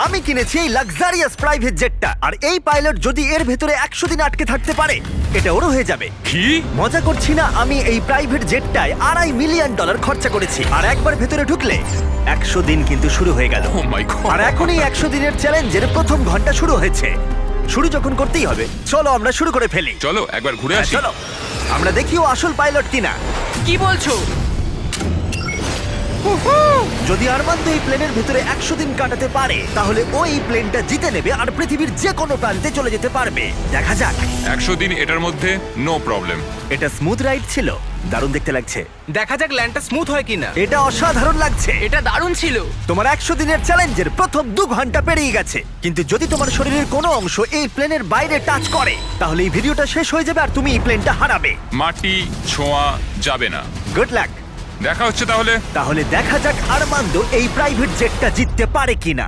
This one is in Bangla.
আমি কিনেছি এই লাক্সারিয়াস প্রাইভেট জেটটা, আর এই পাইলট যদি এর ভেতরে 100 দিন আটকে থাকতে পারে, এটা ওরও হয়ে যাবে। কি? মজা করছি না, আমি এই প্রাইভেট জেটটায় $2.5 মিলিয়ন খরচা করেছি, আর একবার ভেতরে ঢুকলে 100 দিন কিন্তু শুরু হয়ে গেল। ও মাই গড। আর এখন এই 100 দিনের চ্যালেঞ্জের প্রথম ঘন্টা শুরু হয়েছে। শুরু যখন করতেই হবে, চলো আমরা শুরু করে ফেলি। চলো একবার ঘুরে হ্যাঁ, আসি। চলো আমরা দেখি ও আসল পাইলট কিনা। কি বলছো? যদি আরমান্দো এই প্লেনের ভিতরে 100 দিন কাটাতে পারে, তাহলে ও এই প্লেনটা জিতে নেবে আর পৃথিবীর যে কোনো প্রান্তে চলে যেতে পারবে। দেখা যাক। 100 দিন এটার মধ্যে নো প্রবলেম। এটা স্মুথ রাইড ছিল, দারুণ দেখতে লাগছে। দেখা যাক ল্যান্ডটা স্মুথ হয় কিনা। এটা অসাধারণ লাগছে। এটা দারুণ ছিল। তোমার 100 দিনের চ্যালেঞ্জের প্রথম 2 ঘন্টা পেরিয়ে গেছে, কিন্তু যদি তোমার শরীরের কোনো অংশ এই প্লেনের বাইরে টাচ করে, তাহলে এই ভিডিওটা শেষ হয়ে যাবে আর তুমি এই প্লেনটা হারাবে। মাটি ছোঁয়া যাবে না। Good luck. দেখা হচ্ছে তাহলে। তাহলে দেখা যাক আরমান্দো এই প্রাইভেট জেটটা জিততে পারে কিনা।